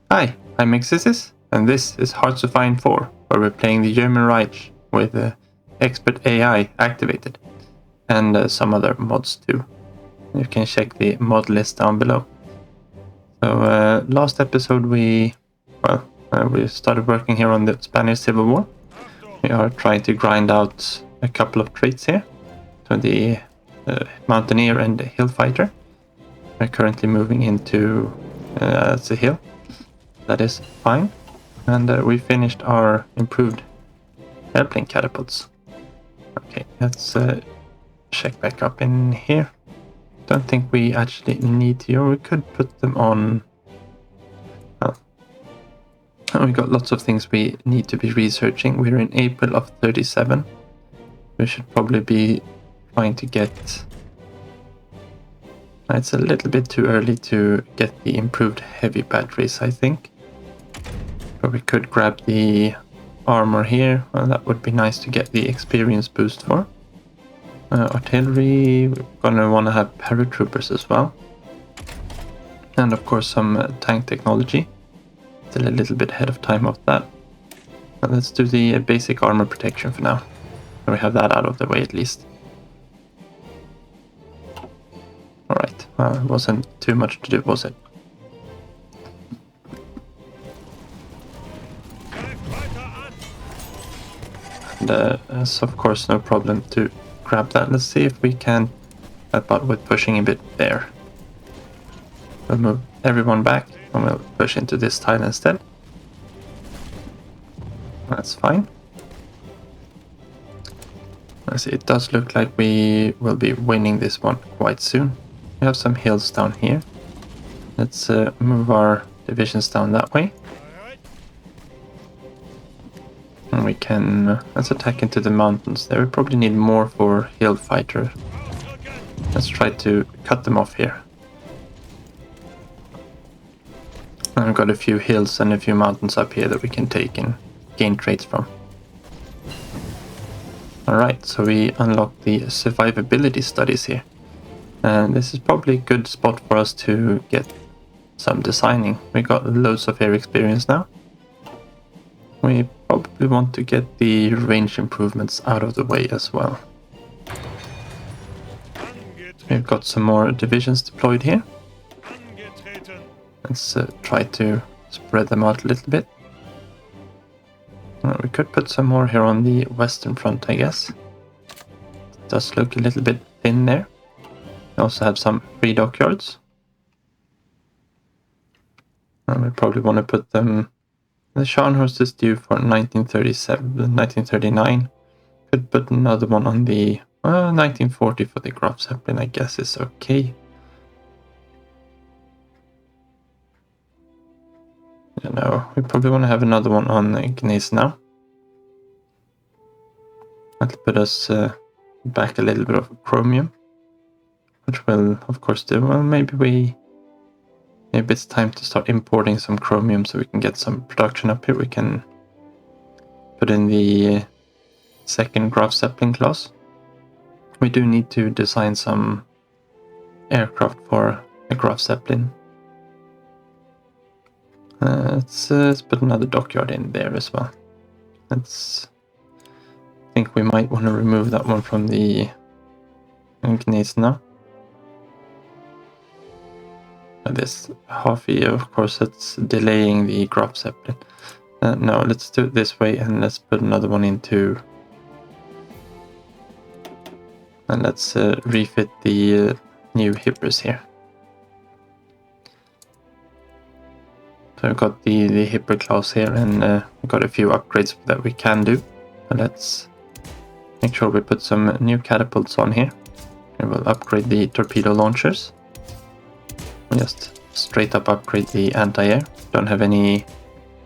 Hi, I'm Exis, and this is HOI4, where we're playing the German Reich with expert AI activated, and some other mods too. You can check the mod list down below. So last episode we started working here on the Spanish Civil War. We are trying to grind out a couple of traits here. So the Mountaineer and the Hill Fighter. We're currently moving into the hill. That is fine. And we finished our improved airplane catapults. Okay, let's check back up in here. Don't think we actually need to, or we could put them on. Well, we got lots of things we need to be researching. We're in April of 37. We should probably be trying to get. It's a little bit too early to get the improved heavy batteries, I think. But we could grab the armor here. Well, that would be nice to get the experience boost for. Artillery, we're gonna want to have paratroopers as well. And of course some tank technology. Still a little bit ahead of time of that. But let's do the basic armor protection for now. So we have that out of the way at least. Alright, well, it wasn't too much to do, was it? And it's of course no problem to grab that. Let's see if we can help out with pushing a bit there. We'll move everyone back and we'll push into this tile instead. That's fine. Let's see, it does look like we will be winning this one quite soon. We have some hills down here. Let's move our divisions down that way. And we can, let's attack into the mountains there. We probably need more for hill fighter. Let's try to cut them off here. And we've got a few hills and a few mountains up here that we can take and gain traits from. Alright, so we unlock the survivability studies here. And this is probably a good spot for us to get some designing. We got loads of air experience now. We probably want to get the range improvements out of the way as well. We've got some more divisions deployed here. Let's try to spread them out a little bit. We could put some more here on the western front, I guess. It does look a little bit thin there. We also have some free dockyards. And we probably want to put them. The Scharnhorst is due for 1939. Could put another one on the 1940 for the Graf Zeppelin, I guess is okay. I don't know, we probably want to have another one on Gneiss now. That'll put us back a little bit of chromium, which will of course do. Well, maybe it's time to start importing some chromium so we can get some production up here. We can put in the second Graf Zeppelin class. We do need to design some aircraft for a Graf Zeppelin. Let's put another dockyard in there as well. I think we might want to remove that one from the Gneiss now. This HOI4, of course, that's delaying the Graf Zeppelin. No, let's do it this way and let's put another one into. And let's refit the new hippers here. So we've got the hipper class here, and we've got a few upgrades that we can do. But let's make sure we put some new catapults on here. And we'll upgrade the torpedo launchers. We'll just straight up upgrade the anti-air. Don't have any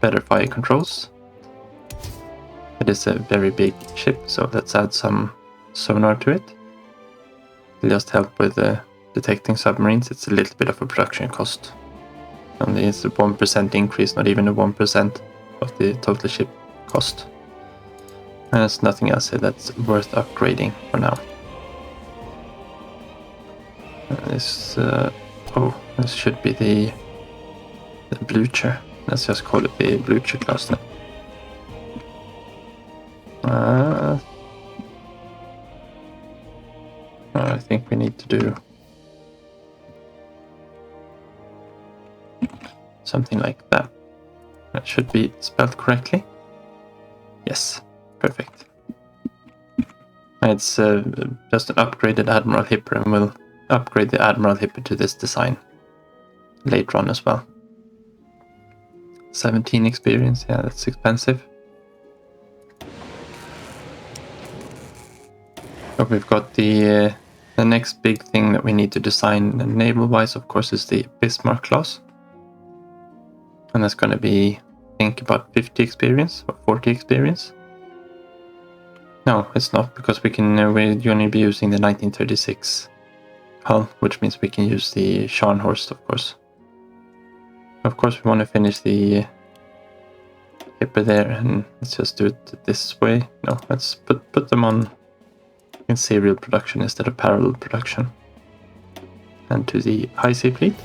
better fire controls. It is a very big ship, so let's add some sonar to it. It'll just help with detecting submarines. It's a little bit of a production cost. And it's a 1% increase, not even a 1% of the total ship cost. And there's nothing else here that's worth upgrading for now. This should be the Blucher. Let's just call it the Blucher class then. I think we need to do something like that. That should be spelled correctly. Yes, perfect. It's just an upgraded Admiral Hipper, and we'll upgrade the Admiral Hipper to this design later on as well. 17 experience, yeah, that's expensive. But we've got the next big thing that we need to design naval-wise, of course, is the Bismarck class. And that's going to be, I think, about 50 experience or 40 experience. No, it's not, because we can we're only be using the 1936 hull, which means we can use the Scharnhorst, of course. Of course, we want to finish the Hipper there, and let's just do it this way. No, let's put them on in serial production instead of parallel production. And to the High Sea Fleet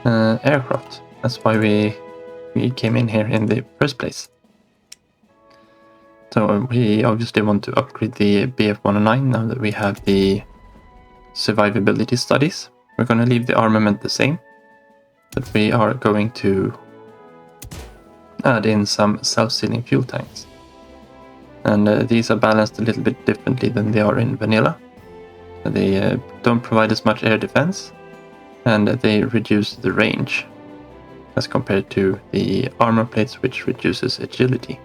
aircraft. That's why we came in here in the first place. So we obviously want to upgrade the BF-109 now that we have the survivability studies. We're going to leave the armament the same, but we are going to add in some self-sealing fuel tanks. And these are balanced a little bit differently than they are in vanilla. They don't provide as much air defense, and they reduce the range as compared to the armor plates, which reduces agility.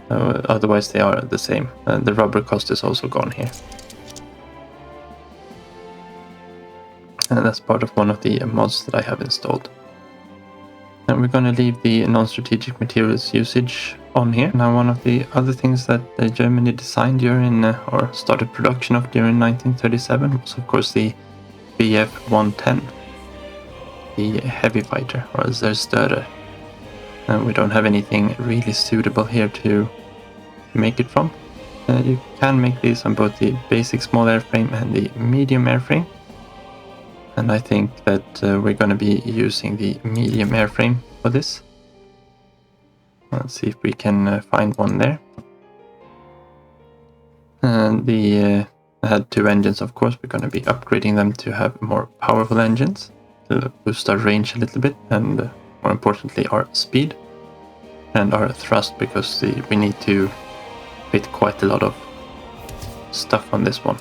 Otherwise they are the same. The rubber cost is also gone here. And that's part of one of the mods that I have installed. And we're going to leave the non-strategic materials usage on here. Now, one of the other things that Germany designed during, or started production of during 1937 was of course the BF-110, the heavy fighter, or Zerstörer. And we don't have anything really suitable here to make it from. You can make these on both the basic small airframe and the medium airframe. And I think that we're going to be using the medium airframe for this. Let's see if we can find one there. And the had two engines, of course. We're going to be upgrading them to have more powerful engines to boost our range a little bit, and more importantly our speed and our thrust, because we need to fit quite a lot of stuff on this one.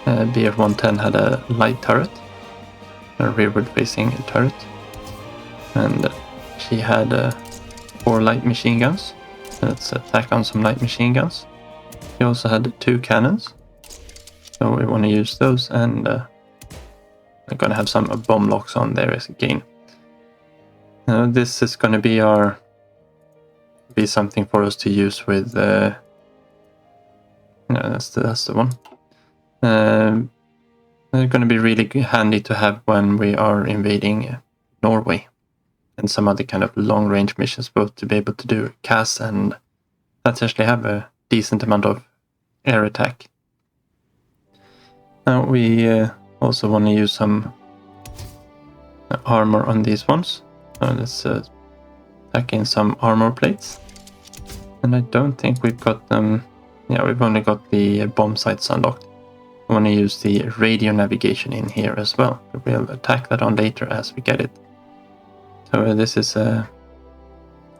BF-110 had a light turret, a rearward facing turret, and she had 4 light machine guns. Let's attack on some light machine guns. She also had 2 cannons, so we want to use those, and I'm going to have some bomb locks on there as a gain. This is going to be something for us to use with. No, that's the one. They're going to be really handy to have when we are invading Norway and some other kind of long-range missions, both to be able to do CAS and let's actually have a decent amount of air attack. Now we also want to use some armor on these ones. Let's pack in some armor plates. And I don't think we've got them. Yeah, we've only got the bomb sights unlocked. We want to use the radio navigation in here as well. We'll attack that on later as we get it. So this is a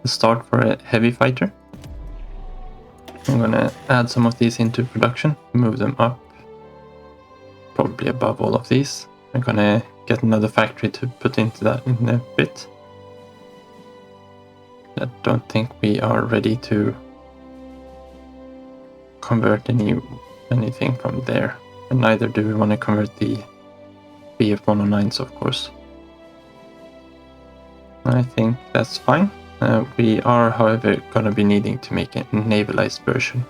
start for a heavy fighter. I'm going to add some of these into production, move them up, probably above all of these. I'm going to get another factory to put into that in a bit. I don't think we are ready to convert anything from there. And neither do we want to convert the BF-109s, of course. I think that's fine. We are, however, going to be needing to make a navalized version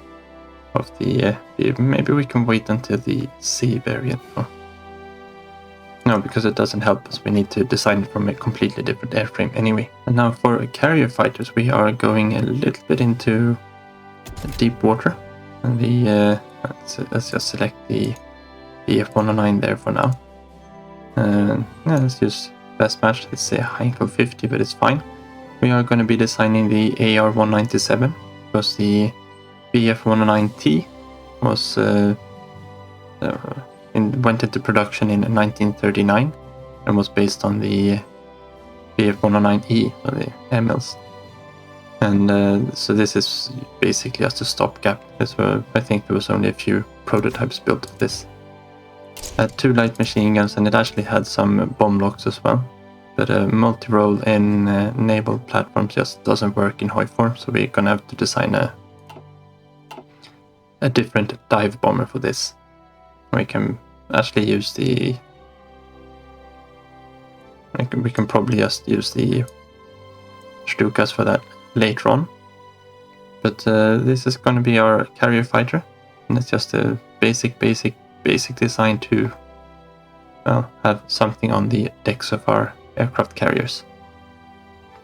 of the... maybe we can wait until the C variant. No, because it doesn't help us. We need to design it from a completely different airframe anyway. And now for carrier fighters, we are going a little bit into deep water. And let's just select the BF-109 there for now. Yeah, let's use best match. It's a Heinkel 50, but it's fine. We are going to be designing the AR-197 because the BF-109T was went into production in 1939 and was based on the BF-109E, or the MLs. And so this is basically just a stopgap. I think there was only a few prototypes built of this. It had 2 light machine guns, and it actually had some bomb locks as well. But multi-role in naval platforms just doesn't work in HOI4, so we're gonna have to design a different dive bomber for this. We can actually use the... we can probably just use the Stukas for that later on. But this is going to be our carrier fighter, and it's just a basic design to have something on the decks of our aircraft carriers,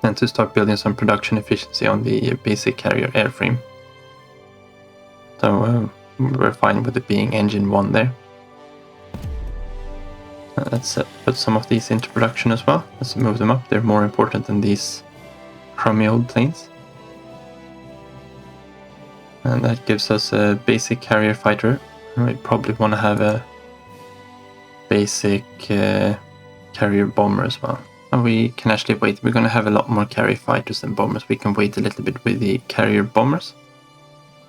and to start building some production efficiency on the basic carrier airframe. So we're fine with it being engine 1 there. Let's put some of these into production as well. Let's move them up. They're more important than these crummy old planes. And that gives us a basic carrier fighter. We probably want to have a basic carrier bomber as well. And we can actually wait. We're going to have a lot more carrier fighters than bombers. We can wait a little bit with the carrier bombers.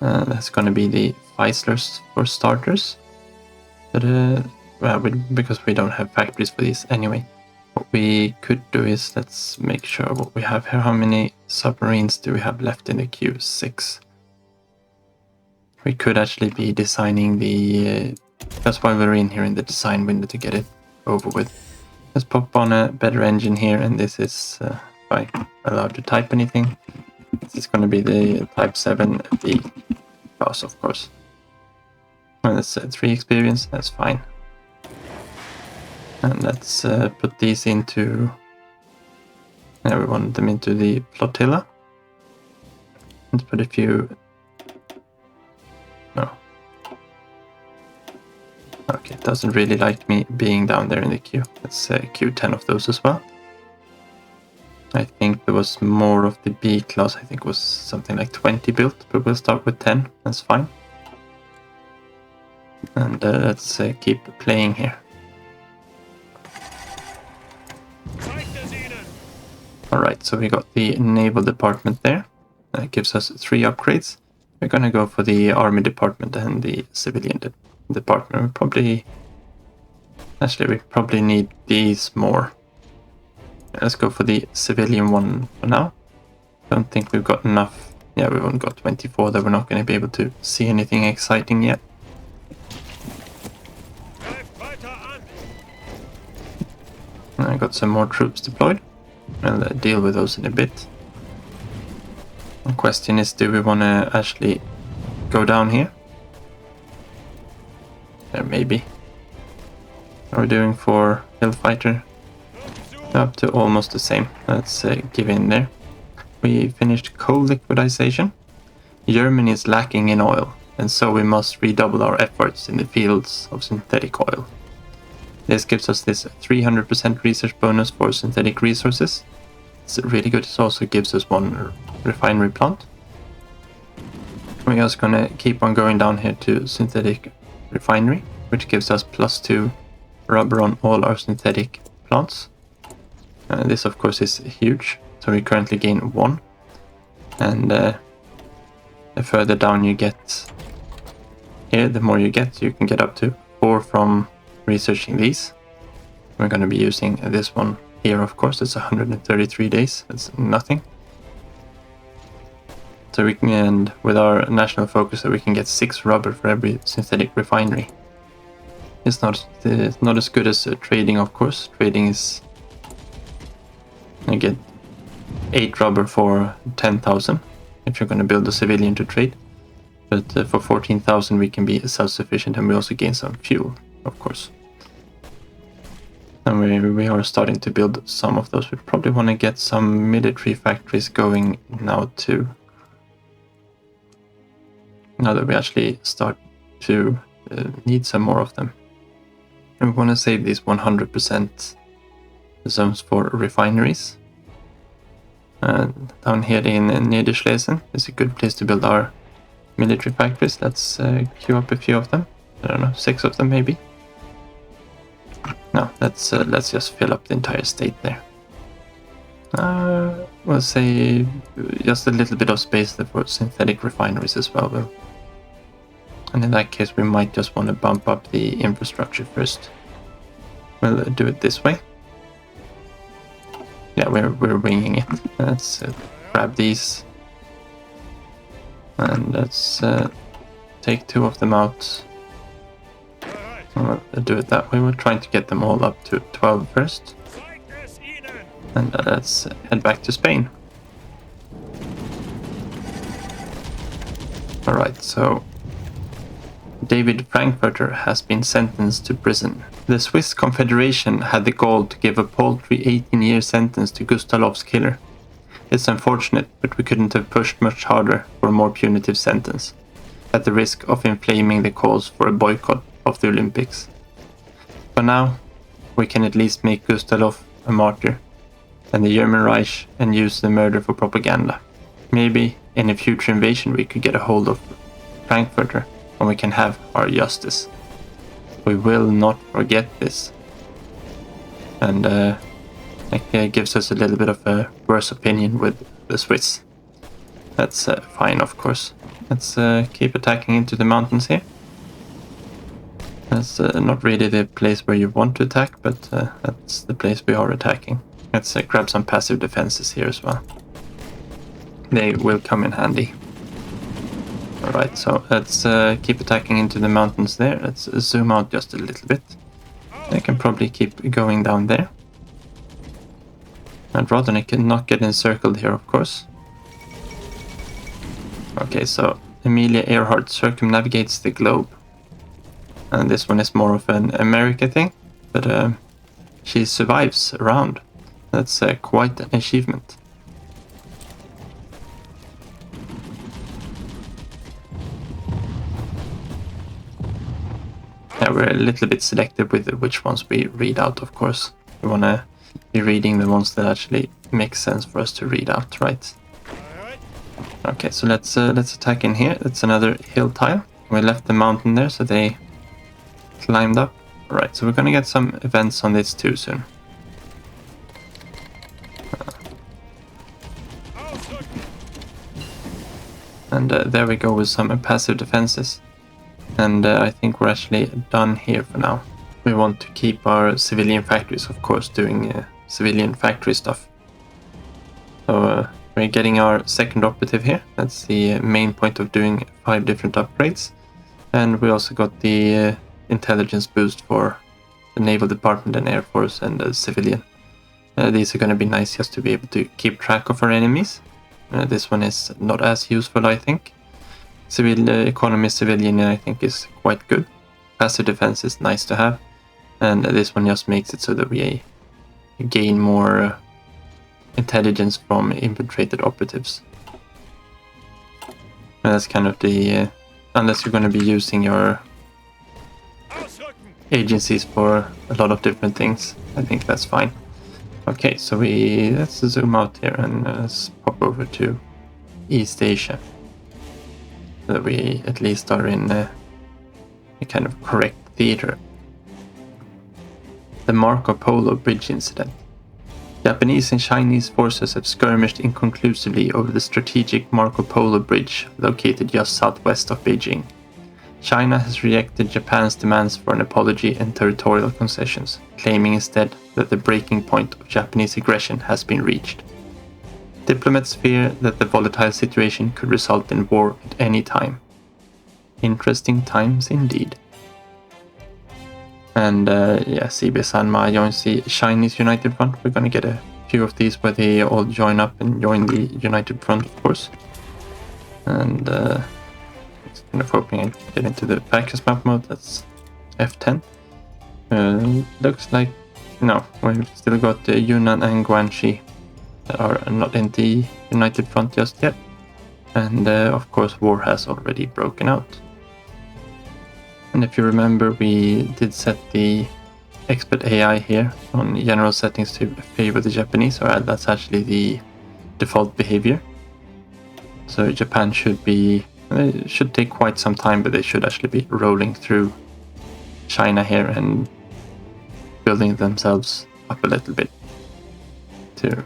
That's going to be the Feislers for starters. But well, because we don't have factories for these anyway. What we could do is, let's make sure what we have here. How many submarines do we have left in the queue? 6. We could actually be designing the... that's why we're in here in the design window, to get it over with. Let's pop on a better engine here, and this is, if I'm allowed to type anything, this is going to be the Type 7B class, of course. And that's 3 experience, that's fine. And let's put these into... yeah, we want them into the flotilla. Let's put a few... no. Okay, it doesn't really like me being down there in the queue. Let's queue 10 of those as well. I think there was more of the B class. I think it was something like 20 built, but we'll start with 10. That's fine. And let's keep playing here. Alright, so we got the naval department there. That gives us 3 upgrades. We're gonna go for the army department and the civilian department. We probably need these more. Let's go for the civilian one for now. Don't think we've got enough. Yeah, we've only got 24, that we're not going to be able to see anything exciting yet. I got some more troops deployed. I'll deal with those in a bit. The question is, do we want to actually go down here? There, maybe. What are we doing for Hellfighter? Up to almost the same. Let's give in there. We finished coal liquidization. Germany is lacking in oil, and so we must redouble our efforts in the fields of synthetic oil. This gives us this 300% research bonus for synthetic resources. It's really good. It also gives us 1 refinery plant. We're just gonna keep on going down here to synthetic refinery, which gives us +2 rubber on all our synthetic plants. This of course is huge, so we currently gain 1. And the further down you get here, the more you get. You can get up to 4 from researching these. We're going to be using this one here, of course. It's 133 days. That's nothing. So we can, and with our national focus, we can get 6 rubber for every synthetic refinery. It's not as good as trading, of course. Trading is, you get 8 rubber for 10,000 if you're going to build a civilian to trade. But for 14,000 we can be self-sufficient, and we also gain some fuel, of course. And we are starting to build some of those. We probably want to get some military factories going now too. Now that we actually start to need some more of them. And we want to save these 100% zones for refineries. Down here in Niederschlesien is a good place to build our military factories. Let's queue up a few of them. I don't know, 6 of them maybe. No, let's just fill up the entire state there. We'll say just a little bit of space there for synthetic refineries as well, though. And in that case, we might just want to bump up the infrastructure first. We'll do it this way. Yeah, we're winging it. Let's grab these. And let's take 2 of them out. We'll do it that way. We're trying to get them all up to 12 first. And let's head back to Spain. Alright, so David Frankfurter has been sentenced to prison. The Swiss Confederation had the goal to give a paltry 18-year sentence to Gustalov's killer. It's unfortunate, but we couldn't have pushed much harder for a more punitive sentence, at the risk of inflaming the cause for a boycott of the Olympics. For now, we can at least make Gustav a martyr and the German Reich and use the murder for propaganda. Maybe in a future invasion we could get a hold of Frankfurter and we can have our justice. We will not forget this. And that gives us a little bit of a worse opinion with the Swiss. That's fine, of course. Let's keep attacking into the mountains here. That's not really the place where you want to attack, but that's the place we are attacking. Let's grab some passive defenses here as well. They will come in handy. Alright, so let's keep attacking into the mountains there. Let's zoom out just a little bit. I can probably keep going down there. I'd rather not get encircled here, of course. Okay, so Amelia Earhart circumnavigates the globe. And this one is more of an America thing, but she survives around. That's quite an achievement. Yeah, we're a little bit selective with which ones we read out, of course. We want to be reading the ones that actually make sense for us to read out, right? Okay, so let's attack in here. It's another hill tile. We left the mountain there, so they climbed up. Alright, so we're gonna get some events on this too soon. And there we go with some passive defenses. And I think we're actually done here for now. We want to keep our civilian factories, of course, doing civilian factory stuff. So we're getting our second operative here. That's the main point of doing 5 different upgrades. And we also got the intelligence boost for the Naval Department and Air Force and the civilian. These are going to be nice just to be able to keep track of our enemies. This one is not as useful, I think. Economy civilian, I think, is quite good. Passive defense is nice to have. And this one just makes it so that we gain more intelligence from infiltrated operatives. And that's kind of the... unless you're going to be using your agencies for a lot of different things, I think that's fine. Okay, so let's zoom out here and let's pop over to East Asia. So that we at least are in a kind of correct theater. The Marco Polo Bridge incident. Japanese and Chinese forces have skirmished inconclusively over the strategic Marco Polo Bridge located just southwest of Beijing. China has rejected Japan's demands for an apology and territorial concessions, claiming instead that the breaking point of Japanese aggression has been reached. Diplomats fear that the volatile situation could result in war at any time. Interesting times indeed. And yeah, CB Sanma joins the Chinese United Front. We're gonna get a few of these where they all join up and join the United Front, of course. And kind of hoping I get into the factions map mode. That's F10. Looks like no, we've still got Yunnan and Guangxi that are not in the United Front just yet. And of course war has already broken out. And if you remember, we did set the expert AI here on general settings to favor the Japanese, or that's actually the default behavior. So Japan should it should take quite some time, but they should actually be rolling through China here and building themselves up a little bit to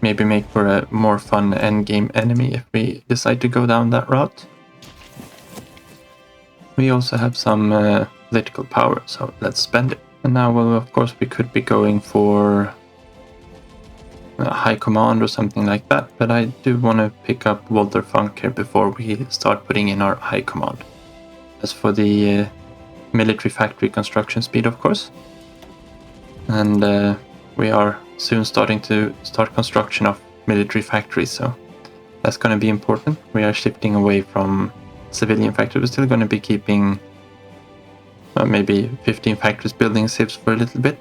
maybe make for a more fun endgame enemy if we decide to go down that route. We also have some political power, so let's spend it. And now, well, of course, we could be going for high command or something like that, but I do want to pick up Walter Funk here before we start putting in our high command. As for the military factory construction speed, of course, and we are soon starting to start construction of military factories, so that's going to be important. We are shifting away from civilian factories. We're still going to be keeping maybe 15 factories building civs for a little bit.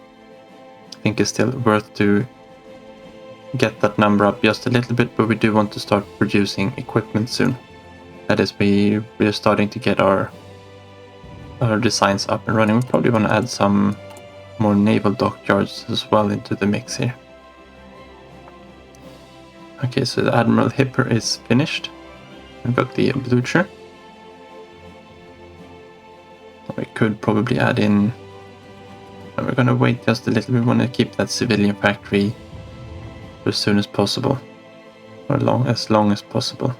I think it's still worth to get that number up just a little bit, but we do want to start producing equipment soon. That is, we are starting to get our designs up and running. We probably want to add some more naval dockyards as well into the mix here. Okay, so the Admiral Hipper is finished. We've got the Blucher. We could probably add in... We're going to wait just a little. We want to keep that civilian factory as soon as possible, or as long as possible.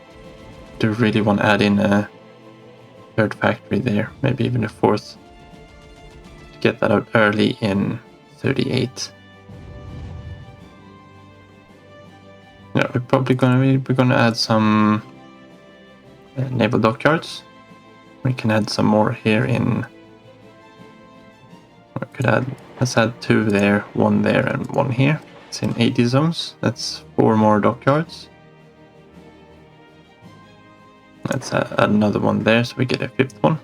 Do really want to add in a third factory there, maybe even a fourth, to get that out early in 38. Yeah, we're probably gonna add some naval dockyards. We can add some more here in. Let's add 2 there, 1 there, and 1 here. It's in 80 zones. That's 4 more dockyards. Let's add another one there, so we get a 5th one.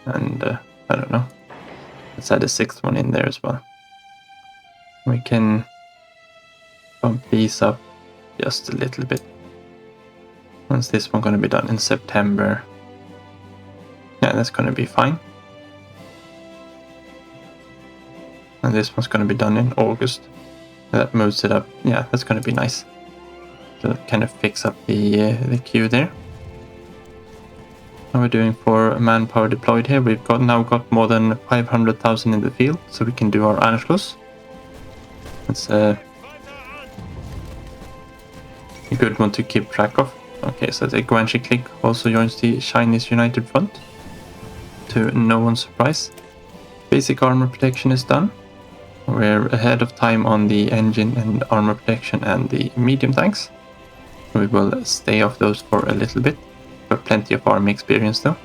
And I don't know. Let's add a 6th one in there as well. We can bump these up just a little bit. When's this one going to be done? In September. Yeah, that's going to be fine. And this one's going to be done in August. That moves it up. Yeah, that's going to be nice. To kind of fix up the queue there. How are we doing for manpower deployed here? We've now got more than 500,000 in the field, so we can do our Anschluss. It's a good one to keep track of. Okay, so the Guanxi clique also joins the Chinese United Front, to no one's surprise. Basic armor protection is done. We're ahead of time on the engine and armor protection and the medium tanks. We will stay off those for a little bit. Got plenty of army experience though.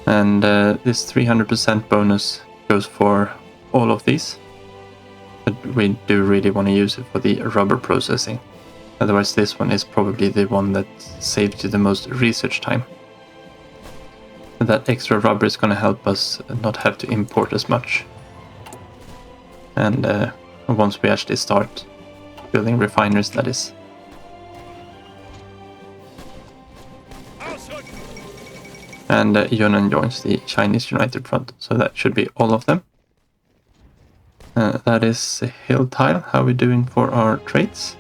And this 300% bonus goes for all of these. But we do really want to use it for the rubber processing. Otherwise this one is probably the one that saves you the most research time. And that extra rubber is going to help us not have to import as much. And once we actually start building refineries, that is. And Yunnan joins the Chinese United Front, so that should be all of them. That is a hill tile. How are we doing for our traits?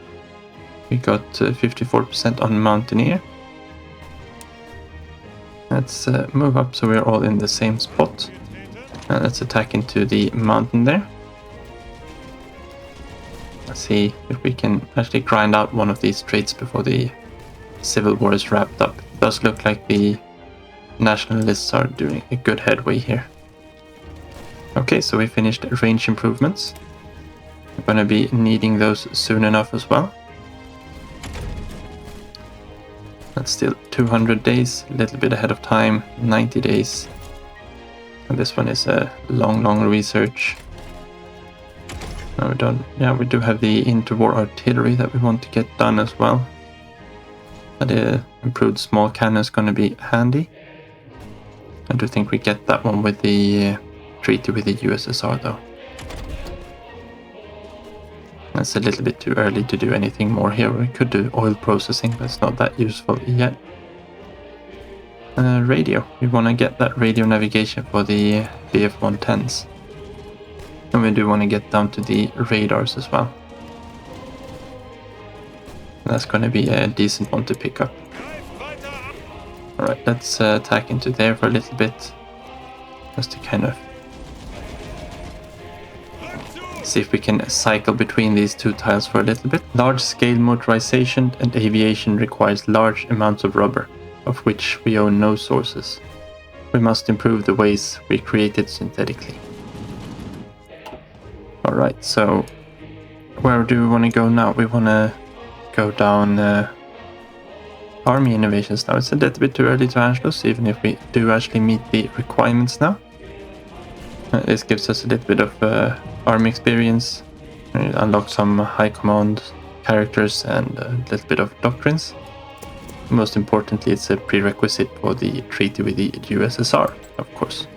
We got 54% on Mountaineer. Let's move up so we're all in the same spot. Let's attack into the mountain there. Let's see if we can actually grind out one of these traits before the civil war is wrapped up. It does look like the nationalists are doing a good headway here. Okay, so we finished range improvements. We're going to be needing those soon enough as well. That's still 200 days, a little bit ahead of time, 90 days. And this one is a long research. No, we don't. Yeah, we do have the interwar artillery that we want to get done as well. That improved small cannon is going to be handy. I do think we get that one with the treaty with the USSR though. It's a little bit too early to do anything more here. We could do oil processing, but it's not that useful yet. Radio. We want to get that radio navigation for the BF-110s. And we do want to get down to the radars as well. That's going to be a decent one to pick up. Alright, let's attack into there for a little bit. Just to kind of see if we can cycle between these two tiles for a little bit. Large-scale motorization and aviation requires large amounts of rubber, of which we own no sources. We must improve the ways we create it synthetically. Alright, so where do we want to go now? We want to go down army innovations now. It's a little bit too early to Anschluss, even if we do actually meet the requirements now. This gives us a little bit of army experience, unlock some high command characters and a little bit of doctrines. Most importantly, it's a prerequisite for the treaty with the USSR, of course.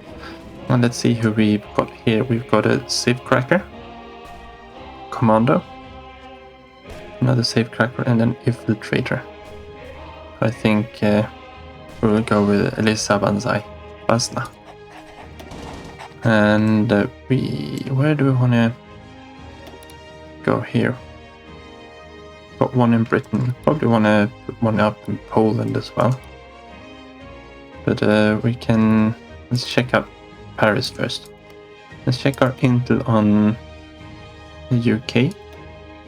And let's see who we've got here. We've got a safecracker, commando, another safecracker, and an infiltrator. I think we will go with Elisa Banzai Basna. And where do we want to go here? Got one in Britain. Probably want to put one up in Poland as well. But let's check out Paris first. Let's check our intel on the UK.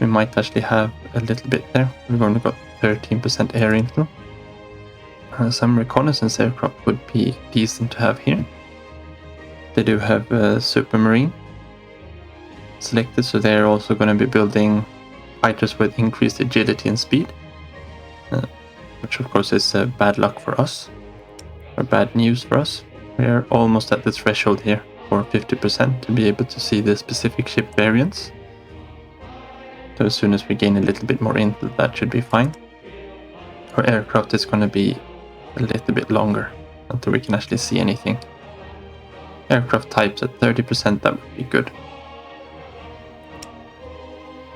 We might actually have a little bit there. We've only got 13% air intel. Some reconnaissance aircraft would be decent to have here. They do have a supermarine selected, so they're also going to be building fighters with increased agility and speed, which of course is bad luck for us, or bad news for us. We're almost at the threshold here for 50% to be able to see the specific ship variants. So as soon as we gain a little bit more intel, that should be fine. Our aircraft is going to be a little bit longer until we can actually see anything. Aircraft types at 30%, that would be good.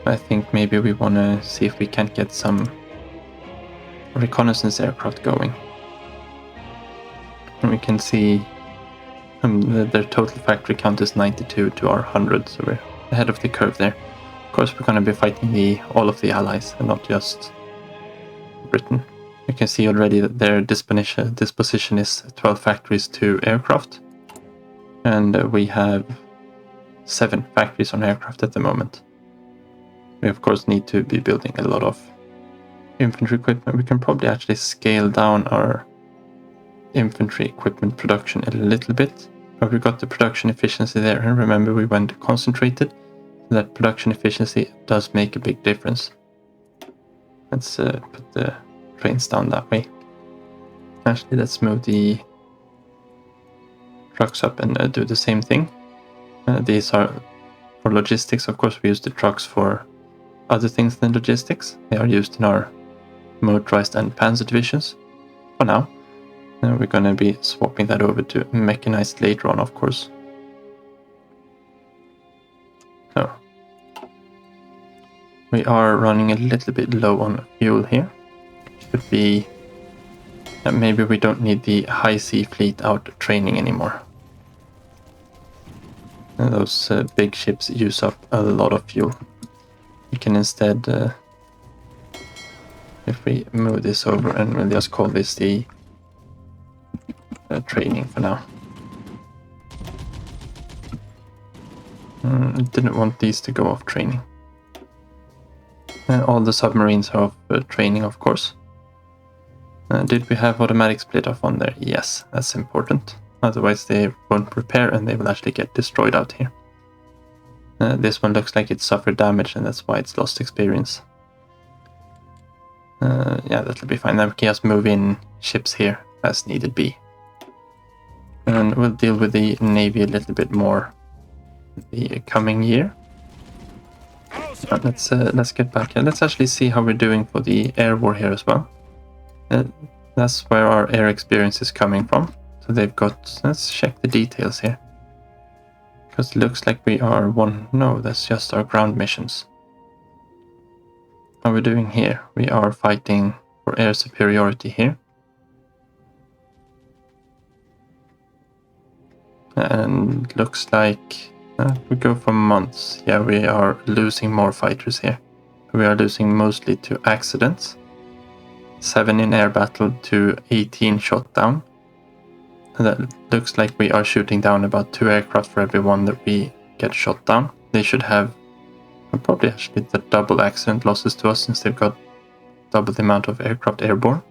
I think maybe we want to see if we can't get some reconnaissance aircraft going. And we can see their total factory count is 92 to our 100, so we're ahead of the curve there. Of course, we're going to be fighting all of the allies and not just Britain. You can see already that their disposition is 12 factories to aircraft. And we have 7 factories on aircraft at the moment. We of course need to be building a lot of infantry equipment. We can probably actually scale down our infantry equipment production a little bit. But we got the production efficiency there. And remember, we went concentrated. That production efficiency does make a big difference. Let's put the trains down that way. Actually, let's move the trucks up and do the same thing. These are for logistics. Of course, we use the trucks for other things than logistics. They are used in our motorized and panzer divisions for now. We're going to be swapping that over to mechanized later on, of course. So we are running a little bit low on fuel here. Should be maybe we don't need the high sea fleet out training anymore. Those big ships use up a lot of fuel. We can instead, if we move this over, and we'll just call this the training for now. Didn't want these to go off training. All the submarines are off training, of course. Did we have automatic split off on there? Yes, that's important. Otherwise they won't repair and they will actually get destroyed out here. This one looks like it suffered damage and that's why it's lost experience. Yeah, that'll be fine. Now we can just move in ships here as needed be. And we'll deal with the Navy a little bit more the coming year. Let's get back here. Let's actually see how we're doing for the air war here as well. That's where our air experience is coming from. So they've got, let's check the details here. Because it looks like we are no, that's just our ground missions. How are we doing here? We are fighting for air superiority here. And looks like We go for months. Yeah, we are losing more fighters here. We are losing mostly to accidents. 7 in air battle to 18 shot down. And that looks like we are shooting down about 2 aircraft for every one that we get shot down. They should have probably actually the double accident losses to us since they've got double the amount of aircraft airborne.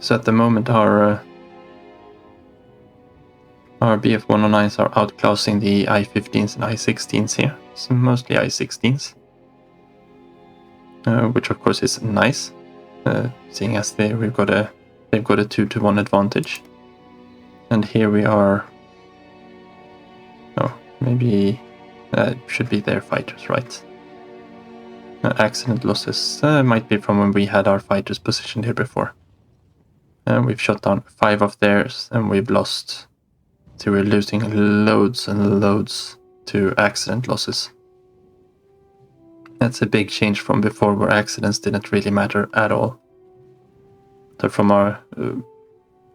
So at the moment our BF-109s are outclassing the I-15s and I-16s here. So mostly I-16s. Which of course is nice, seeing as they've got a 2-to-1 advantage. And here we are. Oh, maybe that should be their fighters, right? Accident losses might be from when we had our fighters positioned here before. We've shot down 5 of theirs, and we've lost. So we're losing loads and loads to accident losses. That's a big change from before, where accidents didn't really matter at all. So from our,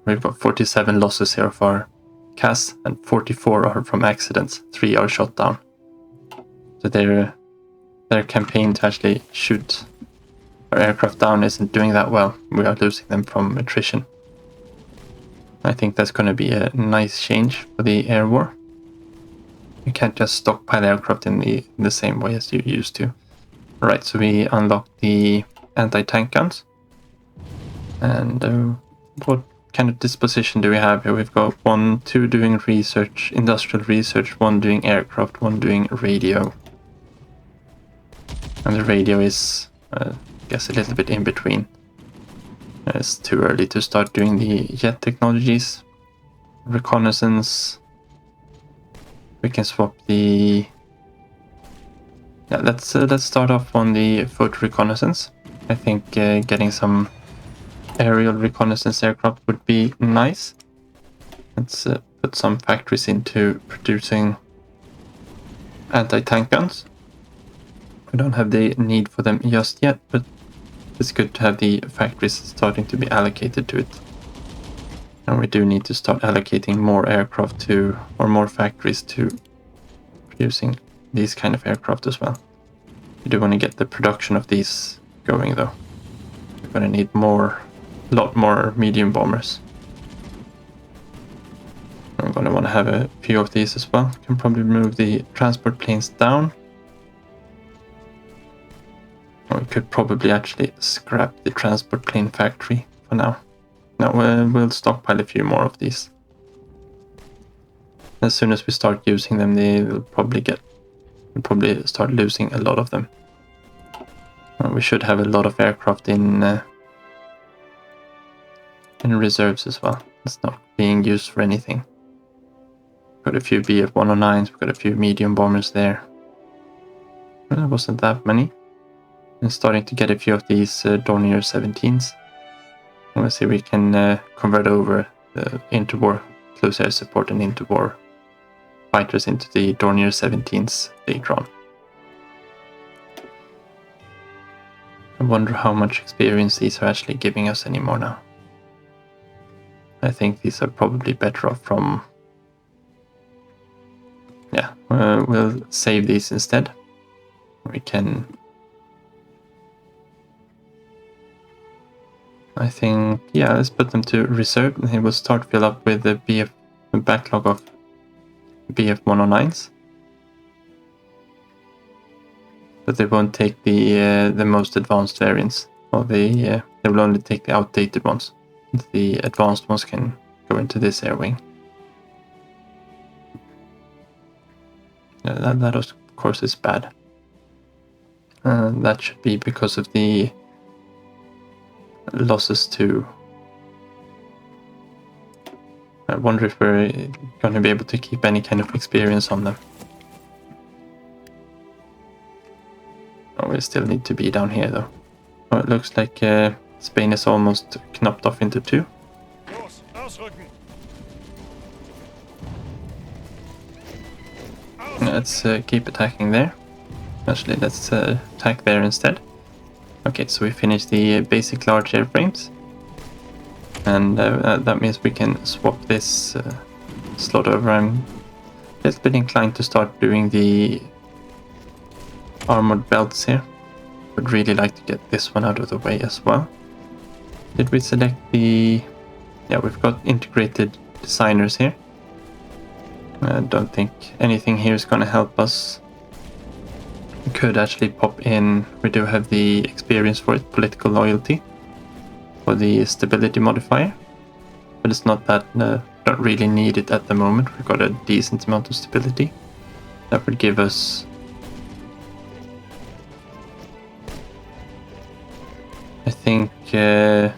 we've got 47 losses here of our CAS, and 44 are from accidents. 3 are shot down. So their campaign to actually shoot our aircraft down isn't doing that well. We are losing them from attrition. I think that's going to be a nice change for the air war. You can't just stockpile aircraft in the same way as you used to. Right, so we unlocked the anti-tank guns. And what kind of disposition do we have here? We've got 2 doing research, industrial research, 1 doing aircraft, 1 doing radio. And the radio is, I guess, a little bit in between. It's too early to start doing the jet technologies. Reconnaissance. We can swap the... Yeah, let's start off on the photo reconnaissance. I think getting some aerial reconnaissance aircraft would be nice. Let's put some factories into producing anti-tank guns. We don't have the need for them just yet, but it's good to have the factories starting to be allocated to it. And we do need to start allocating more aircraft to, or more factories to producing these kind of aircraft as well. We do want to get the production of these going though. We're going to need a lot more medium bombers. I'm going to want to have a few of these as well. Can probably move the transport planes down. Or we could probably actually scrap the transport plane factory for now. No, we'll stockpile a few more of these. As soon as we start using them, we'll probably start losing a lot of them. We should have a lot of aircraft in reserves as well. It's not being used for anything. Got a few BF-109s, we've got a few medium bombers there. Well, it wasn't that many. I'm starting to get a few of these Dornier 17s. Let's see if we can convert over the interwar close air support and interwar fighters into the Dornier 17s later on. I wonder how much experience these are actually giving us anymore now. I think these are probably better off from... Yeah, we'll save these instead. We can... I think, yeah, let's put them to reserve, and it will start fill up with the backlog of BF-109s. But they won't take the most advanced variants, or they will only take the outdated ones. The advanced ones can go into this air wing. That of course is bad. That should be because of the losses to... I wonder if we're going to be able to keep any kind of experience on them. Oh, we still need to be down here though. Oh, it looks like Spain is almost knocked off into 2. Let's keep attacking there. Actually, let's attack there instead. Okay, so we finished the basic large airframes. And that means we can swap this slot over. I'm a little bit inclined to start doing the armored belts here. Would really like to get this one out of the way as well. Did we select the... Yeah, we've got integrated designers here. I don't think anything here is going to help us. We could actually pop in, we do have the experience for it, political loyalty, for the stability modifier. But it's not that, don't really need it at the moment. We've got a decent amount of stability. That would give us... I think it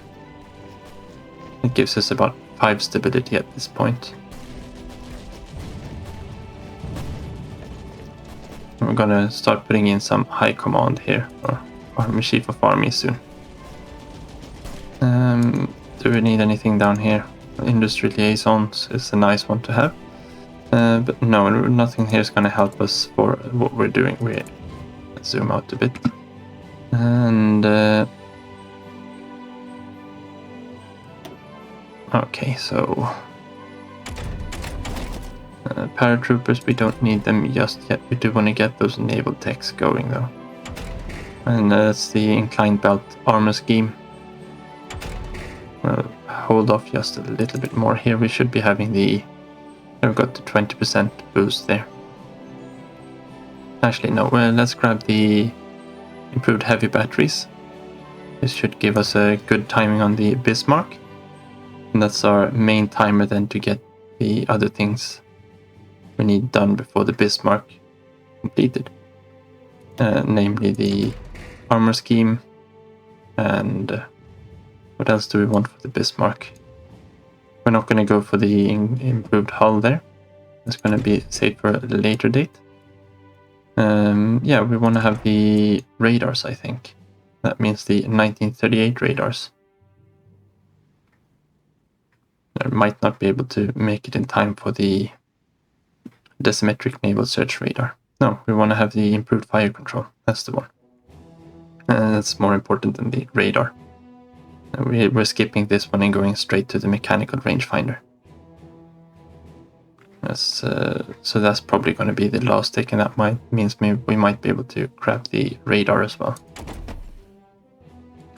gives us about 5 stability at this point. We're gonna start putting in some high command here, or Army Chief of Army soon. Do we need anything down here? Industry liaisons is a nice one to have. But no, nothing here is gonna help us for what we're doing. Let's zoom out a bit. And... okay, so... paratroopers, we don't need them just yet. We do want to get those naval techs going though. And that's the inclined belt armor scheme. We'll hold off just a little bit more here. We should be having the... We've got the 20% boost there. Actually no, let's grab the improved heavy batteries. This should give us a good timing on the Bismarck. And that's our main timer then to get the other things we need done before the Bismarck completed. Namely the armor scheme and what else do we want for the Bismarck? We're not going to go for the improved hull there. That's going to be saved for a later date. Yeah, we want to have the radars, I think. That means the 1938 radars. I might not be able to make it in time for the decimetric naval search radar. No, we want to have the improved fire control. That's the one. That's more important than the radar. We're skipping this one and going straight to the mechanical rangefinder. So that's probably going to be the last tick, and that means we might be able to grab the radar as well.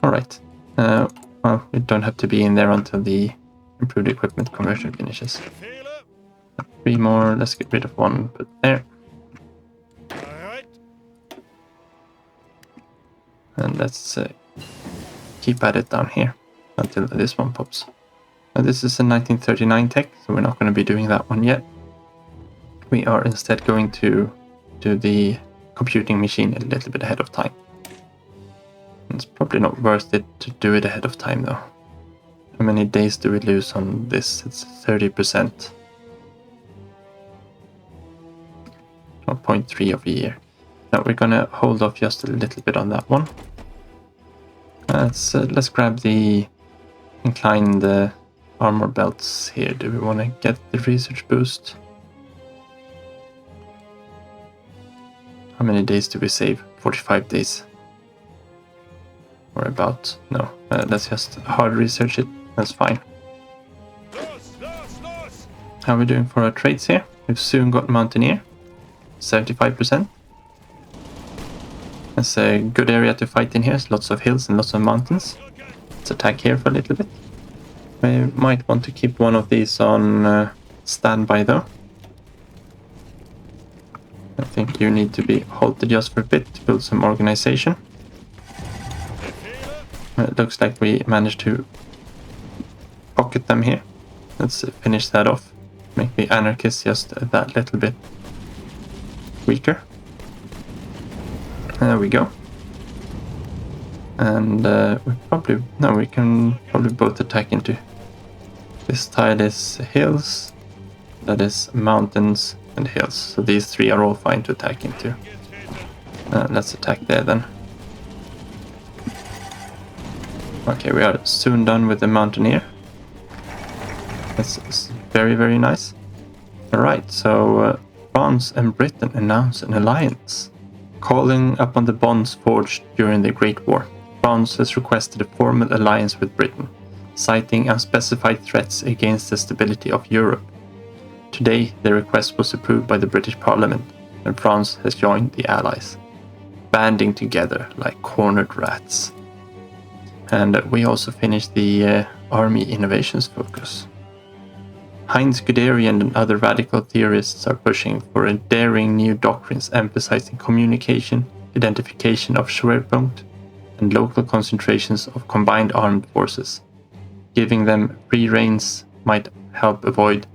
Alright. Well, we don't have to be in there until the improved equipment conversion finishes. 3 more, let's get rid of 1, put there. And let's keep at it down here until this one pops. Now this is a 1939 tech, so we're not going to be doing that one yet. We are instead going to do the computing machine a little bit ahead of time. It's probably not worth it to do it ahead of time though. How many days do we lose on this? It's 30%. Or 0.3 of a year. Now we're gonna hold off just a little bit on that one. Let's grab the inclined armor belts here. Do we want to get the research boost? How many days do we save? 45 days. Or about. No, let's just hard research it. That's fine. How are we doing for our traits here? We've soon got Mountaineer. 75%. That's a good area to fight in here. There's lots of hills and lots of mountains. Let's attack here for a little bit. We might want to keep one of these on standby though. I think you need to be halted just for a bit to build some organization. It looks like we managed to pocket them here. Let's finish that off. Make the anarchists just that little bit weaker. There we go. And we can probably both attack into this tile is hills, that is mountains and hills. So these 3 are all fine to attack into. Let's attack there then. Okay, we are soon done with the Mountaineer. That's very, very nice. Alright, so France and Britain announce an alliance. Calling upon the bonds forged during the Great War, France has requested a formal alliance with Britain, citing unspecified threats against the stability of Europe. today the request was approved by the British Parliament, and France has joined the Allies, banding together like cornered rats. And we also finished the Army Innovations focus. Heinz Guderian and other radical theorists are pushing for a daring new doctrines emphasizing communication, identification of Schwerpunkt, and local concentrations of combined armed forces. Giving them free reins might help avoid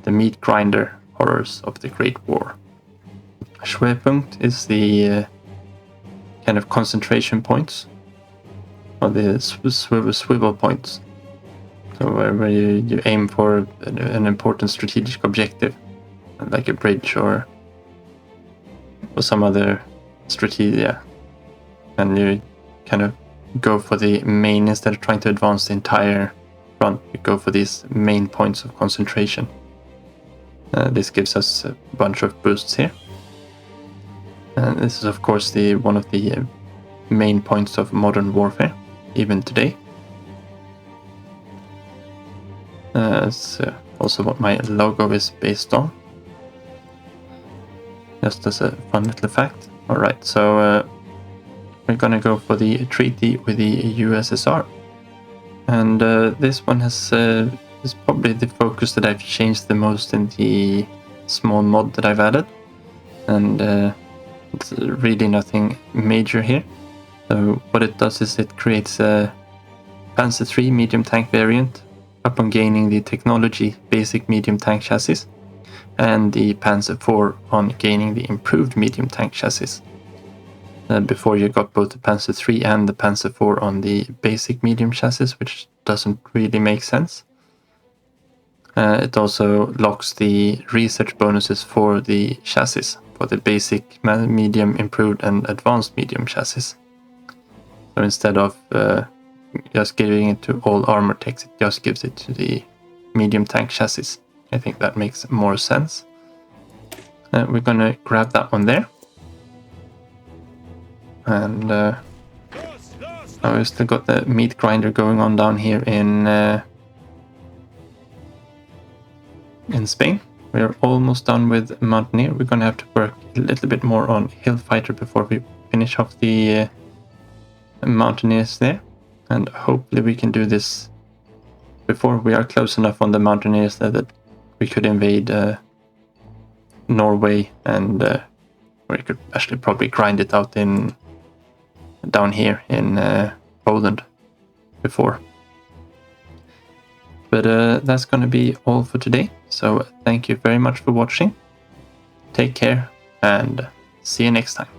the meat grinder horrors of the Great War. Schwerpunkt is the kind of concentration points, or the swivel points. So where you aim for an important strategic objective, like a bridge or some other strategy, yeah. And you kind of go for the main instead of trying to advance the entire front. You go for these main points of concentration. This gives us a bunch of boosts here. And this is of course one of the main points of modern warfare, even today. It's also what my logo is based on. Just as a fun little fact. Alright, so we're gonna go for the treaty with the USSR. And this one is probably the focus that I've changed the most in the small mod that I've added. And it's really nothing major here. So what it does is it creates a Panzer III medium tank variant upon gaining the technology basic medium tank chassis, and the Panzer IV on gaining the improved medium tank chassis. Before you got both the Panzer III and the Panzer IV on the basic medium chassis, which doesn't really make sense. It also locks the research bonuses for the chassis, for the basic, medium, improved and advanced medium chassis. So instead of just giving it to all armor techs, it just gives it to the medium tank chassis. I think that makes more sense. We're gonna grab that one there. And we've still got the meat grinder going on down here in Spain. We're almost done with Mountaineer. We're gonna have to work a little bit more on Hillfighter before we finish off the Mountaineers there. And hopefully we can do this before we are close enough on the Mountaineers that we could invade Norway, and we could actually probably grind it out down here in Poland before. But that's going to be all for today. So thank you very much for watching. Take care and see you next time.